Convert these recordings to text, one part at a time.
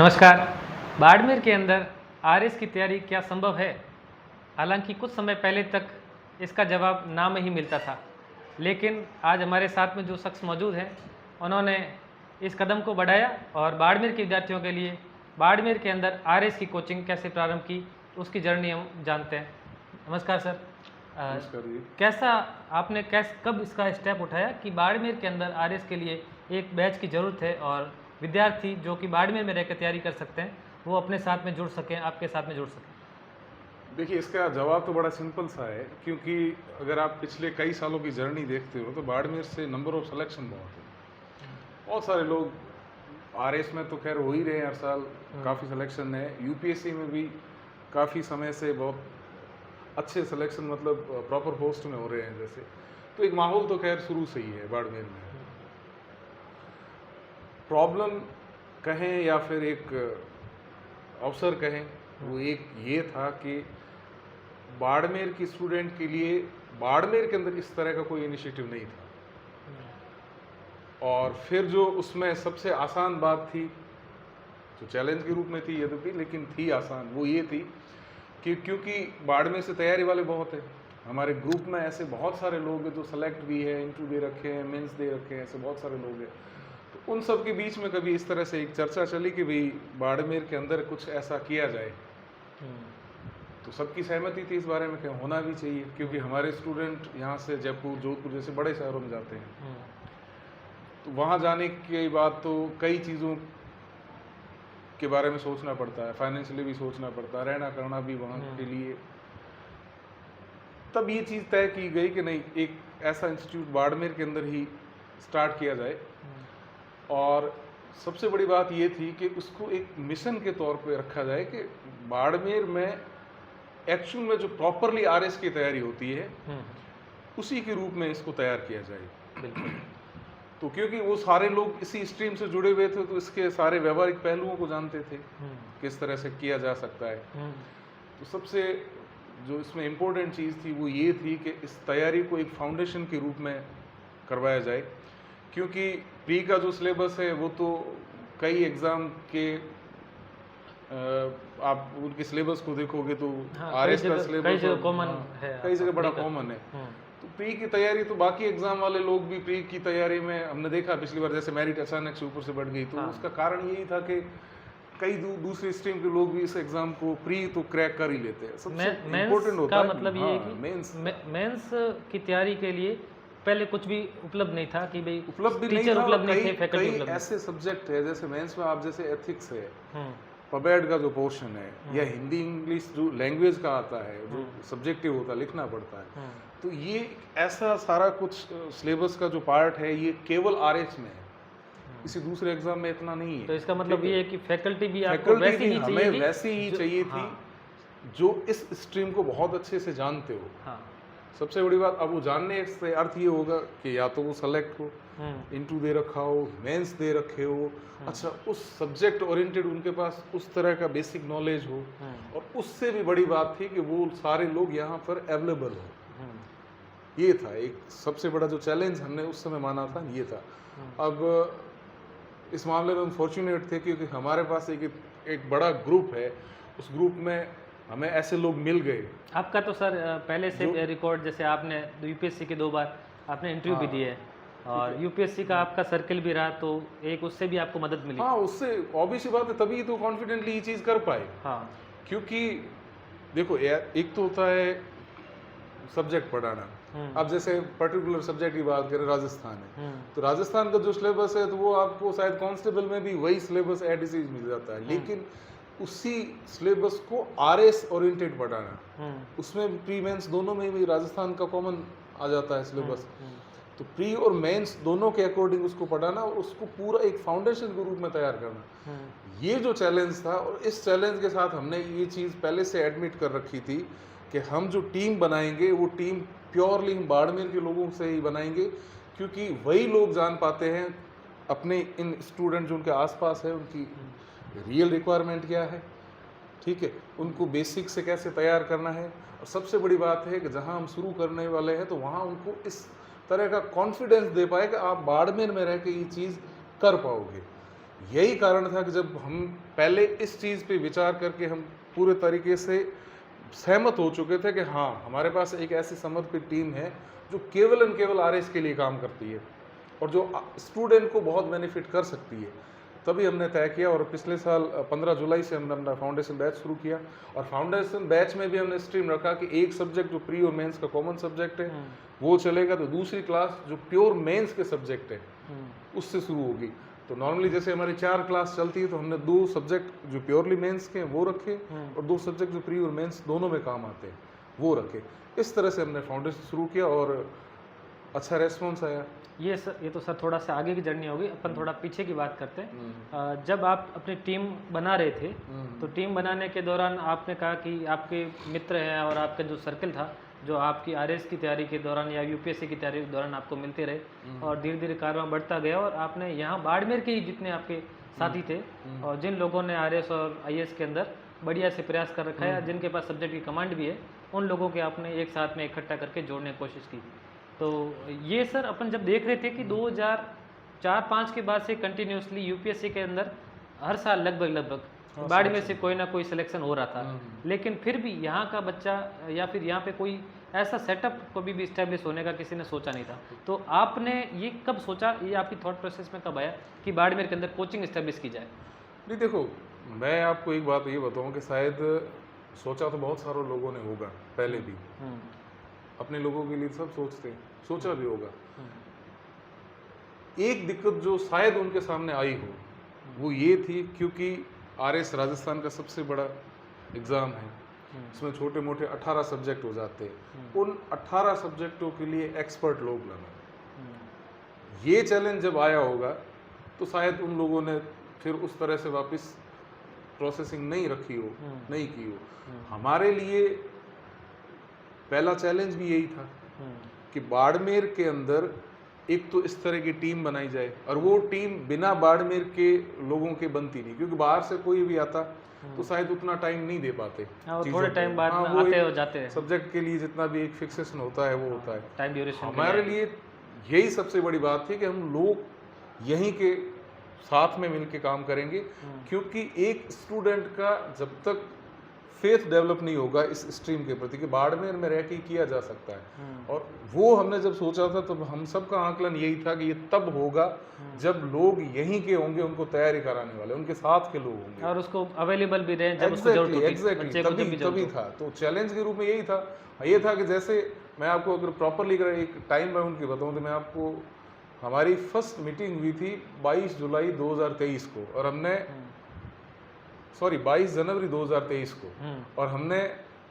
नमस्कार। बाड़मेर के अंदर आरएस की तैयारी क्या संभव है? हालांकि कुछ समय पहले तक इसका जवाब ना में ही मिलता था, लेकिन आज हमारे साथ में जो शख्स मौजूद हैं, उन्होंने इस कदम को बढ़ाया और बाड़मेर के विद्यार्थियों के लिए बाड़मेर के अंदर आरएस की कोचिंग कैसे प्रारंभ की, उसकी जर्नी हम जानते हैं। नमस्कार सर। नमस्कार जी। कैसा आपने कब इसका स्टेप उठाया कि बाड़मेर के अंदर आरएस के लिए एक बैच की ज़रूरत है और विद्यार्थी जो कि बाड़मेर में रहकर तैयारी कर सकते हैं वो अपने साथ में जुड़ सकें, आपके साथ में जुड़ सकें? देखिए, इसका जवाब तो बड़ा सिंपल सा है, क्योंकि अगर आप पिछले कई सालों की जर्नी देखते हो तो बाड़मेर से नंबर ऑफ सिलेक्शन बहुत है। बहुत सारे लोग आरएस में तो खैर हो ही रहे हैं हर साल, काफ़ी सिलेक्शन है। यूपीएससी में भी काफ़ी समय से बहुत अच्छे सिलेक्शन, मतलब प्रॉपर पोस्ट में हो रहे हैं जैसे। तो एक माहौल तो खैर शुरू से ही है बाड़मेर में। प्रॉब्लम कहें या फिर एक अवसर कहें, वो एक ये था कि बाड़मेर की स्टूडेंट के लिए बाड़मेर के अंदर इस तरह का कोई इनिशिएटिव नहीं था। और फिर जो उसमें सबसे आसान बात थी, जो चैलेंज के रूप में थी यद्यपि, लेकिन थी आसान, वो ये थी कि क्योंकि बाड़मेर से तैयारी वाले बहुत हैं, हमारे ग्रुप में ऐसे बहुत सारे लोग हैं जो सेलेक्ट भी है, इंटरव्यू दे रखे हैं, मेंस दे रखे हैं, ऐसे बहुत सारे लोग हैं। तो उन सब के बीच में कभी इस तरह से एक चर्चा चली कि भाई बाड़मेर के अंदर कुछ ऐसा किया जाए। तो सबकी सहमति थी इस बारे में कि होना भी चाहिए, क्योंकि हमारे स्टूडेंट यहाँ से जयपुर, जोधपुर जैसे बड़े शहरों में जाते हैं। तो वहाँ जाने के बाद तो कई चीज़ों के बारे में सोचना पड़ता है, फाइनेंशियली भी सोचना पड़ता है, रहना करना भी वहाँ के लिए। तब ये चीज़ तय की गई कि नहीं, एक ऐसा इंस्टीट्यूट बाड़मेर के अंदर ही स्टार्ट किया जाए। और सबसे बड़ी बात ये थी कि उसको एक मिशन के तौर पे रखा जाए कि बाड़मेर में एक्चुअल में जो प्रॉपरली आरएस की तैयारी होती है उसी के रूप में इसको तैयार किया जाए। तो क्योंकि वो सारे लोग इसी स्ट्रीम से जुड़े हुए थे, तो इसके सारे व्यवहारिक पहलुओं को जानते थे, किस तरह से किया जा सकता है। तो सबसे जो इसमें इम्पोर्टेंट चीज़ थी वो ये थी कि इस तैयारी को एक फाउंडेशन के रूप में करवाया जाए, क्योंकि प्री का जो सिलेबस है वो तो कई एग्ज़ाम के आप उनके सिलेबस को देखोगे तो आरएस का सिलेबस कई जगह बड़ा कॉमन है। तो प्री की तैयारी तो बाकी एग्जाम वाले लोग भी प्री की तैयारी में, हमने देखा पिछली बार जैसे मेरिट अचानक से ऊपर से बढ़ गई, तो उसका कारण यही था कि कई दूसरी स्ट्रीम के लोग भी इस एग्जाम को प्री तो क्रैक कर ही लेते हैं। सबसे इम्पोर्टेंट होता है मतलब ये है कि मेंस की तैयारी के लिए पहले कुछ भी उपलब्ध नहीं था कि भाई उपलब्ध भी नहीं था। कई ऐसे सब्जेक्ट है जैसे मेंस में, आप जैसे एथिक्स है, पबेड का जो पोर्शन है, या हिंदी इंग्लिश जो लैंग्वेज का आता है, जो सब्जेक्टिव होता है, लिखना पड़ता है, तो ये ऐसा सारा कुछ सिलेबस का जो पार्ट है ये केवल आरएस में है, किसी दूसरे एग्जाम में इतना नहीं है। तो इसका मतलब ये है कि फैकल्टी भी आपको वैसी ही चाहिए, हमें वैसी ही चाहिए थी जो इस स्ट्रीम को बहुत अच्छे से जानते हो। सबसे बड़ी बात, अब वो जानने से अर्थ ये होगा कि या तो वो सेलेक्ट हो, इंटरव्यू दे रखा हो, मेंस दे रखे हो, अच्छा उस सब्जेक्ट ओरिएंटेड उनके पास उस तरह का बेसिक नॉलेज हो, और उससे भी बड़ी बात थी कि वो सारे लोग यहाँ पर अवेलेबल हो। ये था एक सबसे बड़ा जो चैलेंज हमने उस समय माना था, ये था। अब इस मामले में हम फॉर्चुनेट थे क्योंकि हमारे पास एक बड़ा ग्रुप है, उस ग्रुप में हमें ऐसे लोग मिल गए। आपका तो सर पहले से रिकॉर्ड, जैसे आपने यूपीएससी के 2 बार आपने इंटरव्यू भी दिए है, और यूपीएससी का आपका सर्कल भी रहा, तो एक उससे भी आपको मदद मिली। उससे ऑब्वियस बात है, तभी तो कॉन्फिडेंटली ये चीज़ कर पाए। क्योंकि देखो एक तो होता है सब्जेक्ट पढ़ाना। अब जैसे पर्टिकुलर सब्जेक्ट की बात करें, राजस्थान है, तो राजस्थान का जो सिलेबस है तो वो आपको शायद कांस्टेबल में भी वही सिलेबस एज इट इज मिल जाता है, लेकिन उसी सिलेबस को आरएस ओरिएंटेड पढ़ाना, उसमें प्री मेंस दोनों में भी राजस्थान का कॉमन आ जाता है सिलेबस। तो प्री और मेंस दोनों के अकॉर्डिंग उसको पढ़ाना और उसको पूरा एक फाउंडेशन के रूप में तैयार करना, ये जो चैलेंज था। और इस चैलेंज के साथ हमने ये चीज़ पहले से एडमिट कर रखी थी कि हम जो टीम बनाएंगे वो टीम प्योरली हम बाड़मेर के लोगों से ही बनाएंगे, क्योंकि वही लोग जान पाते हैं अपने इन स्टूडेंट जो उनके आसपास है उनकी रियल रिक्वायरमेंट क्या है, ठीक है, उनको बेसिक से कैसे तैयार करना है। और सबसे बड़ी बात है कि जहां हम शुरू करने वाले हैं तो वहां उनको इस तरह का कॉन्फिडेंस दे पाए कि आप बाड़मेर में रह के ये चीज़ कर पाओगे। यही कारण था कि जब हम पहले इस चीज़ पे विचार करके हम पूरे तरीके से सहमत हो चुके थे कि हाँ, हमारे पास एक ऐसी समर्पित टीम है जो केवल एंड केवल आरएस के लिए काम करती है और जो स्टूडेंट को बहुत बेनिफिट कर सकती है, तभी हमने तय किया। और पिछले साल 15 जुलाई से हमने अपना फाउंडेशन बैच शुरू किया और फाउंडेशन बैच में भी हमने स्ट्रीम रखा कि एक सब्जेक्ट जो प्री और मेंस का कॉमन सब्जेक्ट है वो चलेगा, तो दूसरी क्लास जो प्योर मेंस के सब्जेक्ट है उससे शुरू होगी। तो नॉर्मली जैसे हमारी 4 क्लास चलती है तो हमने 2 सब्जेक्ट जो प्योरली मेंस के हैं वो रखे और 2 सब्जेक्ट जो प्री और मेंस दोनों में काम आते हैं वो रखे। इस तरह से हमने फाउंडेशन शुरू किया और अच्छा रेस्पॉन्स आया। ये तो सर थोड़ा सा आगे की जर्नी होगी, अपन थोड़ा पीछे की बात करते हैं। जब आप अपनी टीम बना रहे थे तो टीम बनाने के दौरान आपने कहा कि आपके मित्र हैं और आपका जो सर्कल था जो आपकी आरएस की तैयारी के दौरान या यूपीएससी की तैयारी के दौरान आपको मिलते रहे और धीरे धीरे कारवां बढ़ता गया और आपने यहाँ बाड़मेर के ही जितने आपके साथी थे और जिन लोगों ने आरएस और आईएएस के अंदर बढ़िया से प्रयास कर रखा है, जिनके पास सब्जेक्ट की कमांड भी है, उन लोगों के आपने एक साथ में इकट्ठा करके जोड़ने की कोशिश की। तो ये सर अपन जब देख रहे थे कि 2004-05 के बाद से कंटिन्यूसली यूपीएससी के अंदर हर साल लगभग बाड़मेर से कोई ना कोई सिलेक्शन हो रहा था, लेकिन फिर भी यहाँ का बच्चा या फिर यहाँ पे कोई ऐसा सेटअप कभी भी इस्टेब्लिश होने का किसी ने सोचा नहीं था। तो आपने ये कब सोचा, ये आपकी थॉट प्रोसेस में कब आया कि बाड़मेर के अंदर कोचिंग इस्टेब्लिश की जाए? नहीं देखो, मैं आपको एक बात ये बताऊँ कि शायद सोचा तो बहुत सारे लोगों ने होगा पहले भी, अपने लोगों के लिए सब सोचते हैं, सोचा भी होगा। एक दिक्कत जो शायद उनके सामने आई हो वो ये थी, क्योंकि आरएस राजस्थान का सबसे बड़ा एग्ज़ाम है, इसमें छोटे मोटे 18 सब्जेक्ट हो जाते हैं, उन 18 सब्जेक्टों के लिए एक्सपर्ट लोग लाना, ये चैलेंज जब आया होगा तो शायद उन लोगों ने फिर उस तरह से वापस प्रोसेसिंग नहीं रखी हो, नहीं की हो। हमारे लिए पहला चैलेंज भी यही था कि बाड़मेर के अंदर एक तो इस तरह की टीम बनाई जाए, और वो टीम बिना बाड़मेर के लोगों के बनती नहीं, क्योंकि बाहर से कोई भी आता तो शायद उतना टाइम नहीं दे पाते, थोड़े टाइम बाद आते हो जाते हैं, सब्जेक्ट के लिए जितना भी एक फिक्सेशन होता है वो होता है, टाइम ड्यूरेशन। हमारे लिए यही सबसे बड़ी बात थी कि हम लोग यहीं के साथ में मिलके काम करेंगे, क्योंकि एक स्टूडेंट का जब तक फेथ डेवलप नहीं होगा इस स्ट्रीम के प्रति कि बाड़मेर में रह के किया जा सकता है, और वो हमने जब सोचा था तब हम सबका आकलन यही था कि ये तब होगा जब लोग यहीं के होंगे, उनको तैयारी कराने वाले उनके साथ के लोग होंगे और उसको अवेलेबल भी रहे जब उसको जरूरत होगी, तभी था। तो चैलेंज के रूप में यही था, ये था कि जैसे मैं आपको अगर प्रॉपरली एक टाइम बाउंड की बताऊँ तो मैं आपको, हमारी फर्स्ट मीटिंग हुई थी 22 जुलाई 2023 को, और हमने 22 जनवरी 2023 को, और हमने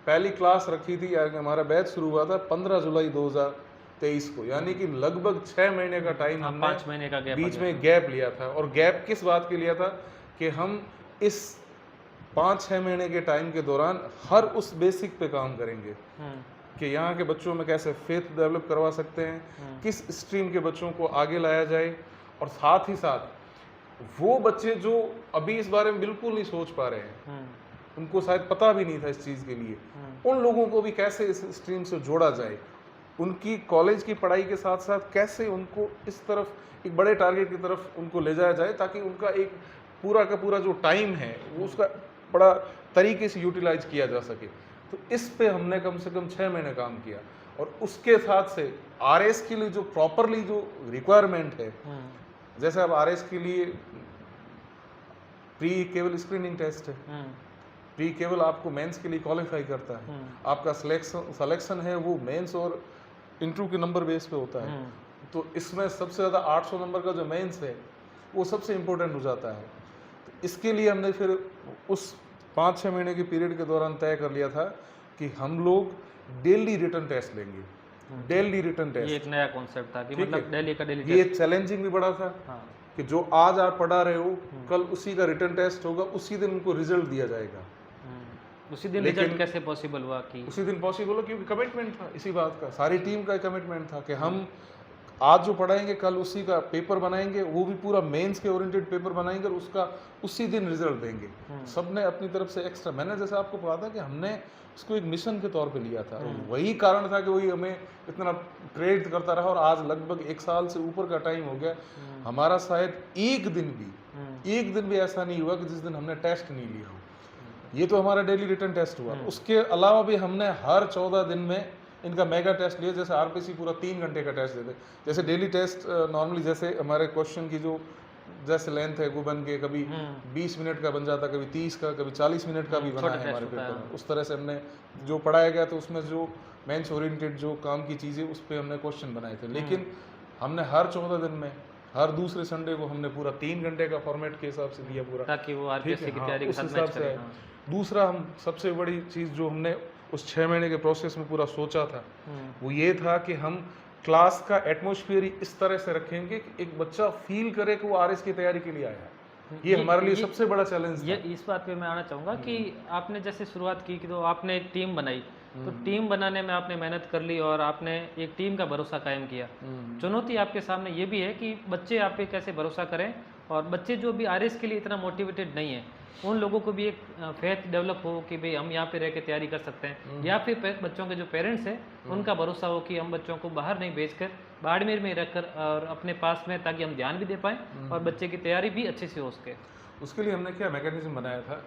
पहली क्लास रखी थी, यानी हमारा बैच शुरू हुआ था 15 जुलाई 2023 को, यानी कि लगभग 6 महीने का टाइम हमने 5 महीने का गैप बीच में गैप लिया था। और गैप किस बात के लिया था कि हम इस 5-6 महीने के टाइम के दौरान हर उस बेसिक पे काम करेंगे कि यहाँ के बच्चों में कैसे फेथ डेवलप करवा सकते हैं, किस स्ट्रीम के बच्चों को आगे लाया जाए, और साथ ही साथ वो बच्चे जो अभी इस बारे में बिल्कुल नहीं सोच पा रहे हैं, उनको शायद पता भी नहीं था इस चीज़ के लिए, उन लोगों को भी कैसे इस स्ट्रीम से जोड़ा जाए, उनकी कॉलेज की पढ़ाई के साथ साथ कैसे उनको इस तरफ एक बड़े टारगेट की तरफ उनको ले जाया जाए, ताकि उनका एक पूरा का पूरा जो टाइम है वो उसका बड़ा तरीके से यूटिलाइज किया जा सके। तो इस पे हमने कम से कम 6 महीने काम किया, और उसके साथ से आरएस के लिए जो प्रॉपरली जो रिक्वायरमेंट है, जैसे अब आरएस के लिए प्री केवल स्क्रीनिंग टेस्ट है, प्री केवल आपको मेंस के लिए क्वालिफाई करता है, आपका सिलेक्शन है वो मेंस और इंटरव्यू के नंबर बेस पे होता है, तो इसमें सबसे ज़्यादा 800 नंबर का जो मेंस है वो सबसे इम्पोर्टेंट हो जाता है। तो इसके लिए हमने फिर उस 5-6 महीने के पीरियड के दौरान तय कर लिया था कि हम लोग डेली रिटन टेस्ट लेंगे, डेली रिटन टेस्ट। ये एक नया कॉन्सेप्ट था कि मतलब डेली का डेली ये चैलेंजिंग भी बड़ा था कि जो आज आप पढ़ा रहे हो कल उसी का रिटन टेस्ट होगा, उसी दिन उनको रिजल्ट दिया जाएगा। उसी दिन रिजल्ट कैसे पॉसिबल हुआ? कि उसी दिन पॉसिबल हुआ क्योंकि कमिटमेंट था इसी बात का, सारी टीम का कमिटमेंट था कि हम आज जो पढ़ाएंगे कल उसी का पेपर बनाएंगे, वो भी पूरा मेंस के ओरिएंटेड पेपर बनाएंगे और उसका उसी दिन रिजल्ट देंगे। सबने अपनी तरफ से एक्स्ट्रा, मैंने जैसे आपको कहा था कि हमने इसको एक मिशन के तौर पे लिया था, वही कारण था कि वही हमें इतना प्रेरित करता रहा, और आज लगभग 1 साल से ऊपर का टाइम हो गया, हमारा शायद एक दिन एक दिन भी ऐसा नहीं हुआ कि जिस दिन हमने टेस्ट नहीं लिया हो। ये तो हमारा डेली रिटन टेस्ट हुआ, उसके अलावा भी हमने हर 14 दिन में इनका मेगा टेस्ट लिया। जैसे आरपीसी पूरा 3 घंटे का टेस्ट देते, जैसे डेली टेस्ट नॉर्मली जैसे हमारे क्वेश्चन की जो जैसे लेंथ है वो बन के कभी 20 मिनट का बन जाता, कभी 30 का, कभी 40 मिनट का भी बना है हमारे पेपर में। उस तरह से हमने जो पढ़ाया गया तो उसमें जो मेंस ओरिएंटेड जो काम की चीज़ें उस पर हमने क्वेश्चन बनाए थे। लेकिन हमने हर 14 दिन में हर दूसरे संडे को हमने पूरा 3 घंटे का फॉर्मेट के हिसाब से दिया पूरा, ताकि वो आरपीएससी की तैयारी के साथ मैच करे। दूसरा हम सबसे बड़ी चीज़ जो हमने उस 6 महीने के प्रोसेस में पूरा सोचा था वो ये था कि हम क्लास का एटमॉस्फेयर इस तरह से रखेंगे कि एक बच्चा फील करे कि वो आरएस की तैयारी के लिए आया है। ये हमारे लिए सबसे बड़ा चैलेंज था। ये इस बात पे मैं आना चाहूँगा कि आपने जैसे शुरुआत की कि तो आपने एक टीम बनाई, तो टीम बनाने में आपने मेहनत कर ली और आपने एक टीम का भरोसा कायम किया। चुनौती आपके सामने ये भी है कि बच्चे आप पे कैसे भरोसा करें, और बच्चे जो भी आरएस के लिए इतना मोटिवेटेड नहीं है उन लोगों को भी एक फेथ डेवलप हो कि भाई हम यहाँ पे रह के तैयारी कर सकते हैं, या फिर बच्चों के जो पेरेंट्स हैं उनका भरोसा हो कि हम बच्चों को बाहर नहीं भेजकर बाड़मेर में रखकर और अपने पास में, ताकि हम ध्यान भी दे पाएँ और बच्चे की तैयारी भी अच्छे से हो सके। उसके लिए हमने क्या मैकेनिज्म बनाया था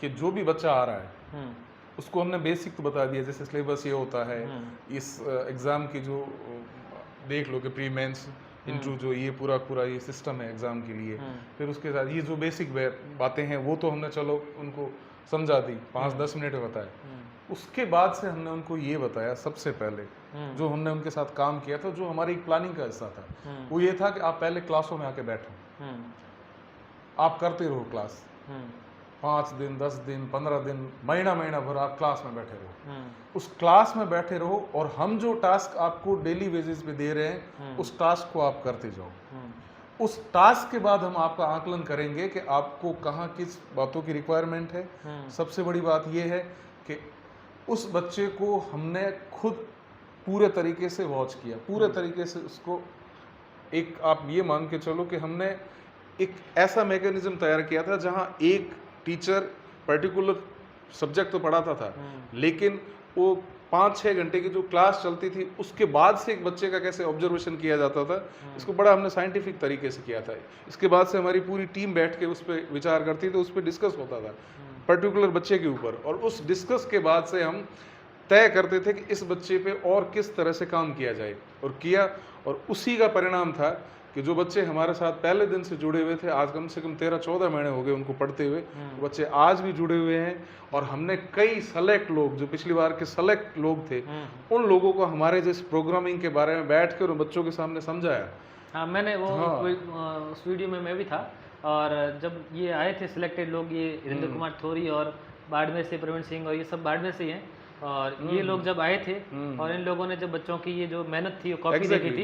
कि जो भी बच्चा आ रहा है उसको हमने बेसिक तो बता दिया, जैसे सिलेबस ये होता है, इस एग्ज़ाम की जो देख लो कि प्री मेंस इंटू जो ये पूरा ये सिस्टम है एग्ज़ाम के लिए, फिर उसके साथ ये जो बेसिक बातें हैं वो तो हमने चलो उनको समझा दी, 5-10 मिनट में बताया। उसके बाद से हमने उनको ये बताया, सबसे पहले जो हमने उनके साथ काम किया था, जो हमारी प्लानिंग का हिस्सा था, वो ये था कि आप पहले क्लासों में आके बैठो, आप करते रहो क्लास, 5 दिन 10 दिन 15 दिन महीना भर आप क्लास में बैठे रहो। उस क्लास में बैठे रहो और हम जो टास्क आपको डेली बेसिस पे दे रहे हैं उस टास्क को आप करते जाओ। उस टास्क के बाद हम आपका आकलन करेंगे कि आपको कहाँ किस बातों की रिक्वायरमेंट है। सबसे बड़ी बात यह है कि उस बच्चे को हमने खुद पूरे तरीके से वॉच किया, पूरे तरीके से उसको, एक आप ये मान के चलो कि हमने एक ऐसा मैकेनिज्म तैयार किया था जहाँ एक टीचर पर्टिकुलर सब्जेक्ट तो पढ़ाता था, लेकिन वो 5-6 घंटे की जो क्लास चलती थी उसके बाद से एक बच्चे का कैसे ऑब्जर्वेशन किया जाता था, इसको बड़ा हमने साइंटिफिक तरीके से किया था। इसके बाद से हमारी पूरी टीम बैठ के उस पर विचार करती थी, उस पर डिस्कस होता था पर्टिकुलर बच्चे के ऊपर, और उस डिस्कस के बाद से हम तय करते थे कि इस बच्चे पे और किस तरह से काम किया जाए, और किया। और उसी का परिणाम था कि जो बच्चे हमारे साथ पहले दिन से जुड़े हुए थे, आज कम से कम 13-14 महीने हो गए उनको पढ़ते हुए, वो बच्चे आज भी जुड़े हुए हैं। और हमने कई सेलेक्ट लोग, जो पिछली बार के सेलेक्ट लोग थे, उन लोगों को हमारे जिस प्रोग्रामिंग के बारे में बैठ कर उन बच्चों के सामने समझाया। हाँ, मैंने वो उस वीडियो में मैं भी था, और जब ये आए थे सिलेक्टेड लोग, ये हरिंदर कुमार थोरी और बाड़मेर से प्रवीण सिंह, और ये सब बाड़मेर से ही हैं, और ये लोग जब आए थे और इन लोगों ने जब बच्चों की ये जो मेहनत थी वो कॉपी देखी थी,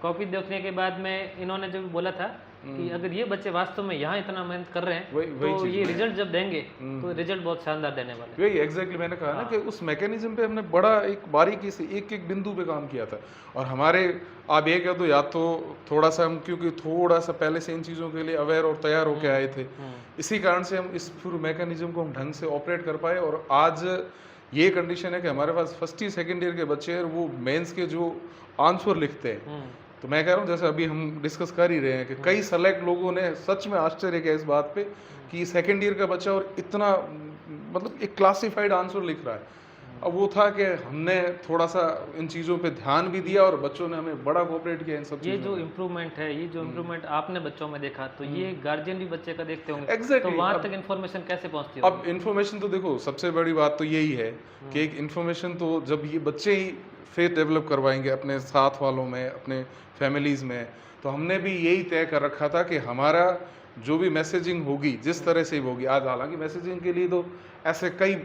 कॉपी देखने के बाद में इन्होंने जब बोला था कि अगर ये बच्चे वास्तव में यहाँ इतना मेहनत कर रहे हैं तो ये रिजल्ट जब देंगे तो रिजल्ट बहुत शानदार देने वाले। वही एग्जैक्टली मैंने कहा ना कि उस मैकेनिज्म पे हमने बड़ा एक बारीकी से एक बिंदु पे काम किया था। और हमारे, आप ये कह दो, या तो थोड़ा सा हम, क्योंकि थोड़ा सा पहले से इन चीज़ों के लिए अवेयर और तैयार होके आए थे, इसी कारण से हम इस पूरे मैकेनिज्म को हम ढंग से ऑपरेट कर पाए। और आज ये कंडीशन है कि हमारे पास फर्स्ट ईयर सेकेंड ईयर के बच्चे हैं, वो मेंस के जो आंसर लिखते हैं, तो मैं कह रहा हूँ जैसे अभी हम डिस्कस कर ही रहे हैं कि कई सेलेक्ट लोगों ने सच में आश्चर्य किया इस बात पे कि सेकेंड ईयर का बच्चा और इतना मतलब एक क्लासिफाइड आंसर लिख रहा है। अब वो था कि हमने थोड़ा सा इन चीज़ों पे ध्यान भी दिया और बच्चों ने हमें बड़ा कोऑपरेट किया इन सब ये जो इम्प्रूवमेंट है, ये जो इम्प्रूवमेंट आपने बच्चों में देखा, तो ये गार्जियन भी बच्चे का देखते होंगे। Exactly. तो वहाँ तक इन्फॉर्मेशन कैसे पहुँचती है? अब इन्फॉर्मेशन तो देखो, सबसे बड़ी बात तो यही है कि एक इन्फॉर्मेशन तो जब ये बच्चे ही फेथ डेवलप करवाएंगे अपने साथ वालों में, अपने फैमिलीज़ में, तो हमने भी यही तय कर रखा था कि हमारा जो भी मैसेजिंग होगी जिस तरह से होगी, आज हालांकि मैसेजिंग के लिए तो ऐसे कई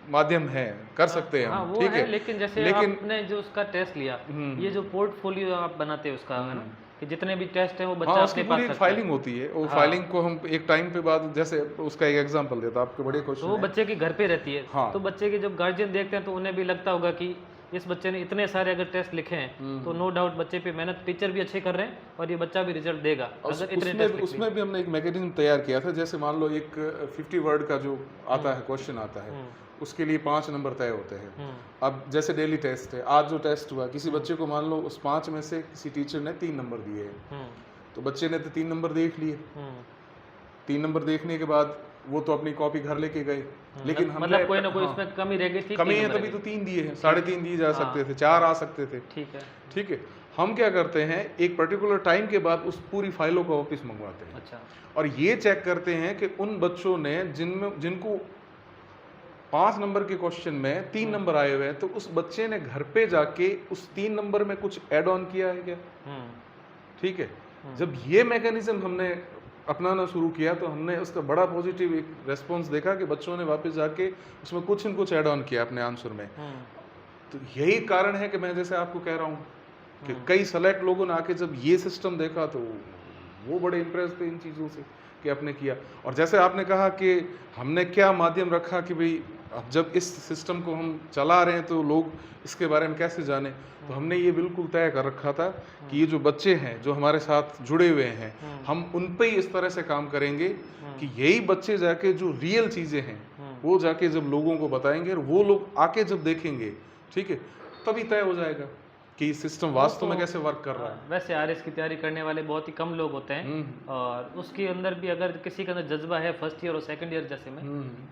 माध्यम हैं, कर सकते हैं हम, ठीक है, लेकिन जैसे आपने जो उसका टेस्ट लिया, ये जो पोर्टफोलियो आप बनाते हैं उसका, है ना, कि जितने भी टेस्ट हैं वो बच्चा अपने पास रखता है। फाइलिंग होती है, वो फाइलिंग को हम एक टाइम पे बाद, जैसे उसका एक एग्जांपल देता, आपके बड़े क्वेश्चन, तो वो बच्चे के घर पे रहती है, तो बच्चे के जब गार्जियन देखते हैं तो उन्हें भी लगता होगा कि इस बच्चे ने इतने सारे अगर टेस्ट लिखे हैं तो नो डाउट बच्चे पे मेहनत टीचर भी अच्छे कर रहे हैं और ये बच्चा भी रिजल्ट देगा। अगर इतने टेस्ट उसमें भी हमने एक मैकेनिज्म तैयार किया था। जैसे मान लो एक 50 वर्ड का जो आता है क्वेश्चन आता है, उसके लिए 5 नंबर तय होते हैं। अब जैसे डेली टेस्ट है, आज जो टेस्ट हुआ, किसी बच्चे को मान लो उस 5 में से किसी टीचर ने 3 नंबर दिए हैं, तो बच्चे ने तो 3 नंबर देख लिए, 3 नंबर देखने के बाद वो तो अपनी कॉपी घर लेके गए, लेकिन हमने मतलब कोई ना कोई उसमें कमी रह गई थी, कमी है तभी तो 3 दिए हैं, 3.5 दिए जा सकते थे, 4 आ सकते थे। ठीक है, हम क्या करते हैं एक पर्टिकुलर टाइम के बाद उस पूरी फाइलों को वापस मंगवाते हैं। अच्छा। और ये चेक करते हैं कि उन बच्चों ने जिनको 5 नंबर के क्वेश्चन में 3 नंबर आए हुए हैं, तो उस बच्चे ने घर पे जाके उस 3 नंबर में कुछ ऐड ऑन किया है क्या। ठीक है, जब ये मैकेनिज्म हमने अपनाना शुरू किया तो हमने उसका बड़ा पॉजिटिव एक रेस्पॉन्स देखा कि बच्चों ने वापस जाके उसमें कुछ न कुछ ऐड ऑन किया अपने आंसर में। तो यही कारण है कि मैं जैसे आपको कह रहा हूँ कि कई सेलेक्ट लोगों ने आके जब ये सिस्टम देखा तो वो बड़े इम्प्रेस थे इन चीज़ों से कि आपने किया। और जैसे आपने कहा कि हमने क्या माध्यम रखा कि भाई अब जब इस सिस्टम को हम चला रहे हैं तो लोग इसके बारे में कैसे जाने, तो हमने ये बिल्कुल तय कर रखा था कि ये जो बच्चे हैं जो हमारे साथ जुड़े हुए हैं, हम उन पे ही इस तरह से काम करेंगे कि यही बच्चे जाके जो रियल चीज़ें हैं वो जाके जब लोगों को बताएंगे और वो लोग आके जब देखेंगे, ठीक है, तभी तय हो जाएगा कि सिस्टम वास्तव में कैसे वर्क कर रहा है। वैसे आरएस की तैयारी करने वाले बहुत ही कम लोग होते हैं, और उसके अंदर भी अगर किसी के अंदर जज्बा है फर्स्ट ईयर और सेकंड ईयर जैसे में,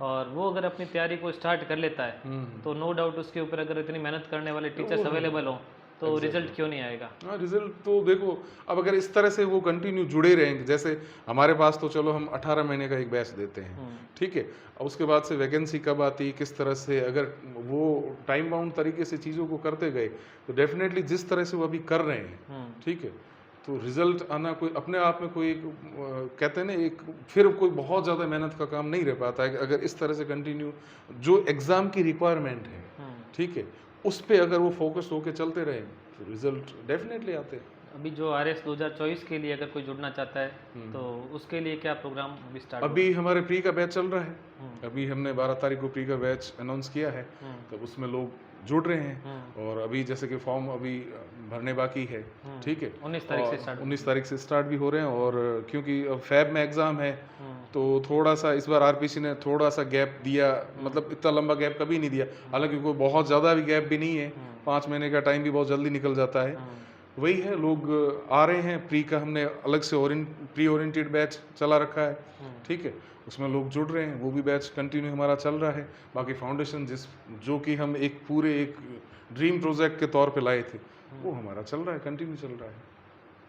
और वो अगर अपनी तैयारी को स्टार्ट कर लेता है तो नो डाउट उसके ऊपर अगर इतनी मेहनत करने वाले टीचर्स अवेलेबल हों तो रिजल्ट क्यों नहीं आएगा। हाँ, रिजल्ट तो देखो, अब अगर इस तरह से वो कंटिन्यू जुड़े रहेंगे, जैसे हमारे पास तो चलो हम 18 महीने का एक बैच देते हैं, ठीक है, अब उसके बाद से वैकेंसी कब आती, किस तरह से, अगर वो टाइम बाउंड तरीके से चीज़ों को करते गए तो डेफिनेटली जिस तरह से वो अभी कर रहे हैं, ठीक है, तो रिजल्ट आना कोई अपने आप में कोई कहते हैं ना एक फिर कोई बहुत ज़्यादा मेहनत का काम नहीं रह पाता है। अगर इस तरह से कंटिन्यू जो एग्ज़ाम की रिक्वायरमेंट है, ठीक है, उस पे अगर वो फोकस होके चलते रहे तो रिजल्ट डेफिनेटली आते हैं। अभी जो आरएस 2024 के लिए अगर कोई जुड़ना चाहता है तो उसके लिए क्या प्रोग्राम अभी स्टार्ट? अभी हमारे प्री का बैच चल रहा है, अभी हमने 12 तारीख को प्री का बैच अनाउंस किया है, तो उसमें लोग जुड़ रहे हैं, और अभी जैसे कि फॉर्म अभी भरने बाकी है, ठीक है, 19 तारीख से स्टार्ट भी हो रहे हैं, और क्योंकि फैब में एग्ज़ाम है तो थोड़ा सा इस बार आरपीसी ने थोड़ा सा गैप दिया, मतलब इतना लंबा गैप कभी नहीं दिया, हालांकि कोई बहुत ज़्यादा भी गैप भी नहीं है, 5 महीने का टाइम भी बहुत जल्दी निकल जाता है। वही है, लोग आ रहे हैं, प्री का हमने अलग से प्री ओरिएंटेड बैच चला रखा है, ठीक है, उसमें लोग जुड़ रहे हैं, वो भी बैच कंटिन्यू हमारा चल रहा है। बाकी फाउंडेशन जो कि हम एक ड्रीम प्रोजेक्ट के तौर पे लाए थे, वो हमारा चल रहा है, कंटिन्यू चल रहा है।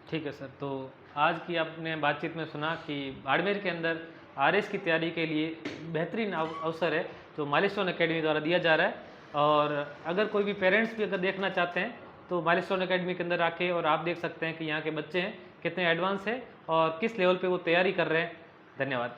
ठीक है सर, तो आज की आपने बातचीत में सुना कि बाड़मेर के अंदर आरएस की तैयारी के लिए बेहतरीन अवसर है जो माइलस्टोन एकेडमी द्वारा दिया जा रहा है, और अगर कोई भी पेरेंट्स भी अगर देखना चाहते हैं तो माइलस्टोन एकेडमी के अंदर आके और आप देख सकते हैं कि यहाँ के बच्चे हैं कितने एडवांस हैं और किस लेवल पे वो तैयारी कर रहे हैं। धन्यवाद।